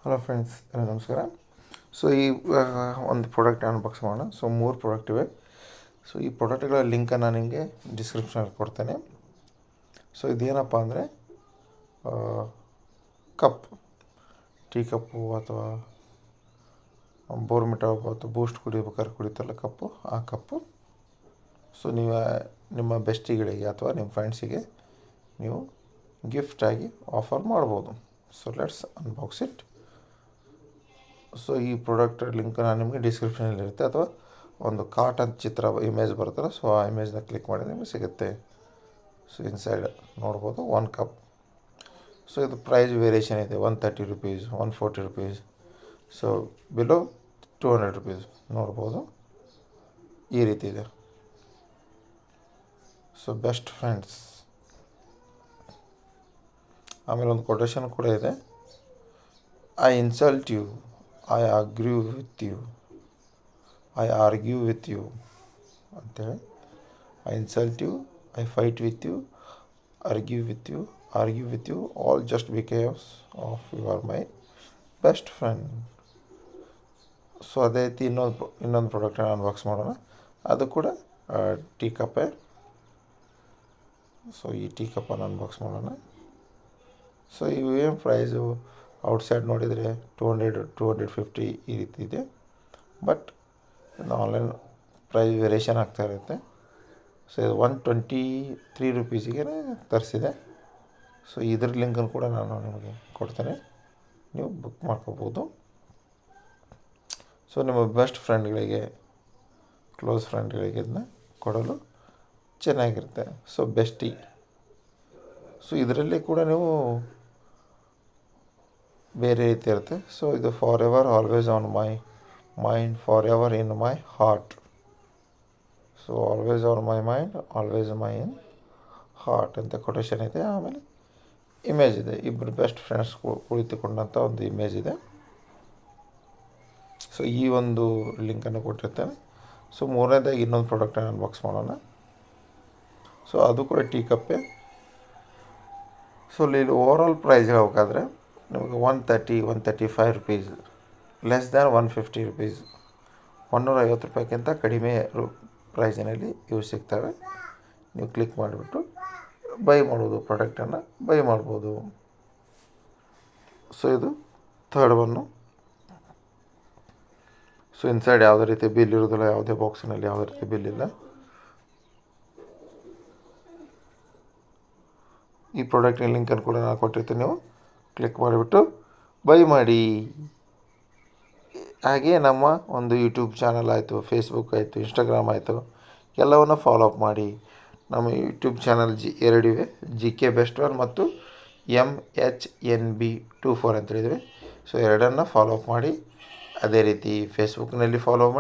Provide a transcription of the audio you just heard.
Hello friends, ನಮಸ್ಕಾರ. So ಈ ಒಂದು ಪ್ರಾಡಕ್ಟ್ ಅನ್ಬಾಕ್ಸ್ ಮಾಡೋಣ. ಸೊ 3 ಪ್ರಾಡಕ್ಟ್ ಇವೆ. ಸೊ ಈ ಪ್ರಾಡಕ್ಟ್ಗಳ ಲಿಂಕನ್ನು ನಾನು ನಿಮಗೆ ಡಿಸ್ಕ್ರಿಪ್ಷನಲ್ಲಿ ಕೊಡ್ತೇನೆ. ಸೊ ಇದೇನಪ್ಪ ಅಂದರೆ ಕಪ್, ಟೀ ಕಪ್ಪು ಅಥವಾ ಬೋರ್ಮಿಟಾ ಅಥವಾ ಬೂಸ್ಟ್ ಕುಡಿಬೇಕಾದ್ರೆ ಕುಡಿತಲ್ಲ ಕಪ್ಪು, ಆ ಕಪ್ಪು. ಸೊ ನೀವು ನಿಮ್ಮ ಬೆಸ್ಟಿಗಳಿಗೆ ಅಥವಾ ನಿಮ್ಮ ಫ್ರೆಂಡ್ಸಿಗೆ ನೀವು ಗಿಫ್ಟಾಗಿ ಆಫರ್ ಮಾಡ್ಬೋದು. So let's unbox it. So ಈ ಪ್ರಾಡಕ್ಟ್ ಲಿಂಕ್ ನಾನು ನಿಮಗೆ ಡಿಸ್ಕ್ರಿಪ್ಷನಲ್ಲಿ ಇರುತ್ತೆ, ಅಥವಾ ಒಂದು ಕಾಟನ್ ಚಿತ್ರ ಇಮೇಜ್ ಬರುತ್ತಲ್ಲ, ಸೊ ಆ ಇಮೇಜ್ನ ಕ್ಲಿಕ್ ಮಾಡಿದ್ರೆ ನಿಮಗೆ ಸಿಗುತ್ತೆ. ಸೊ ಇನ್ಸೈಡ್ ನೋಡ್ಬೋದು 1 ಕಪ್. ಸೊ ಇದು ಪ್ರೈಸ್ ವೇರಿಯೇಷನ್ ಇದೆ, 130 rupees, 140 rupees. So below 200 rupees ನೋಡ್ಬೋದು, ಈ ರೀತಿ ಇದೆ. ಸೊ ಬೆಸ್ಟ್ ಫ್ರೆಂಡ್ಸ್, ಆಮೇಲೆ ಒಂದು ಕೊಟೇಶನ್ ಕೂಡ ಇದೆ. I insult you, I agree with you, I argue with you ಅಂತೇಳಿ. I insult you, I fight with you, argue with you, all just because of you are my best friend. So ಅದೇ ರೀತಿ ಇನ್ನೊಂದು ಪ್ರಾಡಕ್ಟನ್ನು unbox ಮಾಡೋಣ. ಅದು ಕೂಡ tea ಕಪ್ಪೇ. So ಈ ಟೀ ಕಪ್ಪನ್ನು ಅನ್ಬಾಕ್ಸ್ ಮಾಡೋಣ. ಸೊ ಇವು ಏನು ಪ್ರೈಸು ಔಟ್ಸೈಡ್ ನೋಡಿದರೆ 200-250 ಈ ರೀತಿ ಇದೆ. ಬಟ್ ಆನ್ಲೈನ್ ಪ್ರೈಸ್ ವೇರಿಯೇಷನ್ ಆಗ್ತಾ ಇರುತ್ತೆ. ಸೊ ಇದು 123 ರುಪೀಸಿಗೆ ತರಿಸಿದೆ. ಸೊ ಇದ್ರ ಲಿಂಕನ್ನು ಕೂಡ ನಾನು ನಿಮಗೆ ಕೊಡ್ತೇನೆ, ನೀವು ಬುಕ್ ಮಾಡ್ಕೋಬೋದು. ಸೊ ನಿಮ್ಮ ಬೆಸ್ಟ್ ಫ್ರೆಂಡ್ಗಳಿಗೆ, ಕ್ಲೋಸ್ ಫ್ರೆಂಡ್ಗಳಿಗೆ ಇದನ್ನ ಕೊಡಲು ಚೆನ್ನಾಗಿರುತ್ತೆ. So bestie. ಸೊ ಇದರಲ್ಲಿ ಕೂಡ ನೀವು ಬೇರೆ ರೀತಿ ಇರುತ್ತೆ. ಸೊ ಇದು for ever always on my mind, for ever in my heart. So always on my mind, always my in heart ಅಂತ ಕೊಟೇಶನ್ ಇದೆ. ಆಮೇಲೆ ಇಮೇಜ್ ಇದೆ, ಇಬ್ಬರು ಬೆಸ್ಟ್ ಫ್ರೆಂಡ್ಸ್ ಕುಳಿತುಕೊಂಡಂಥ ಒಂದು ಇಮೇಜ್ ಇದೆ. ಸೊ ಈ ಒಂದು ಲಿಂಕನ್ನು ಕೊಟ್ಟಿರ್ತೇನೆ. ಸೊ ಮೂರನೇದಾಗಿ ಇನ್ನೊಂದು ಪ್ರಾಡಕ್ಟನ್ನು ಅನ್ಬಾಕ್ಸ್ ಮಾಡೋಣ. ಸೊ ಅದು ಕೂಡ ಟೀ ಕಪ್ಪೇ. ಸೊ ಇಲ್ಲಿ ಓವರಾಲ್ ಪ್ರೈಸ್ ಹೇಳ್ಬೇಕಾದ್ರೆ ನಿಮಗೆ 135 ರುಪೀಸ್, ಲೆಸ್ ದ್ಯಾನ್ 150 ರುಪೀಸ್, 150 ರೂಪಾಯಿಗಿಂತ ಕಡಿಮೆ ಪ್ರೈಸಿನಲ್ಲಿ ಇವು ಸಿಗ್ತವೆ. ನೀವು ಕ್ಲಿಕ್ ಮಾಡಿಬಿಟ್ಟು ಬೈ ಮಾಡ್ಬೋದು, ಪ್ರಾಡಕ್ಟನ್ನು ಬೈ ಮಾಡ್ಬೋದು. ಸೊ ಇದು ಥರ್ಡ್ ಒನ್ನು. ಸೊ ಇನ್ಸೈಡ್ ಯಾವುದೇ ರೀತಿ ಬಿಲ್ ಇರೋದಿಲ್ಲ, ಯಾವುದೇ ಬಾಕ್ಸಿನಲ್ಲಿ ಯಾವುದೇ ರೀತಿ ಬಿಲ್ ಇಲ್ಲ. ಈ ಪ್ರಾಡಕ್ಟಿನ ಲಿಂಕನ್ನು ಕೂಡ ನಾನು ಕೊಟ್ಟಿರ್ತೀನಿ, ನೀವು ಕ್ಲಿಕ್ ಮಾಡಿಬಿಟ್ಟು ಬೈ ಮಾಡಿ. ಹಾಗೆ ನಮ್ಮ ಒಂದು ಯೂಟ್ಯೂಬ್ ಚಾನಲ್ ಆಯಿತು, ಫೇಸ್ಬುಕ್ ಆಯಿತು, ಇನ್ಸ್ಟಾಗ್ರಾಮ್ ಆಯಿತು, ಎಲ್ಲವನ್ನು ಫಾಲೋ ಅಪ್ ಮಾಡಿ. ನಮ್ಮ ಯೂಟ್ಯೂಬ್ ಚಾನಲ್ ಎರಡಿವೆ, GK ಬೆಸ್ಟ್ ಒನ್ ಮತ್ತು MHNB24 ಅಂತೇಳಿದ್ವಿ. ಸೊ ಎರಡನ್ನು ಫಾಲೋ ಅಪ್ ಮಾಡಿ. ಅದೇ ರೀತಿ ಫೇಸ್ಬುಕ್ನಲ್ಲಿ ಫಾಲೋ ಮಾಡಿ.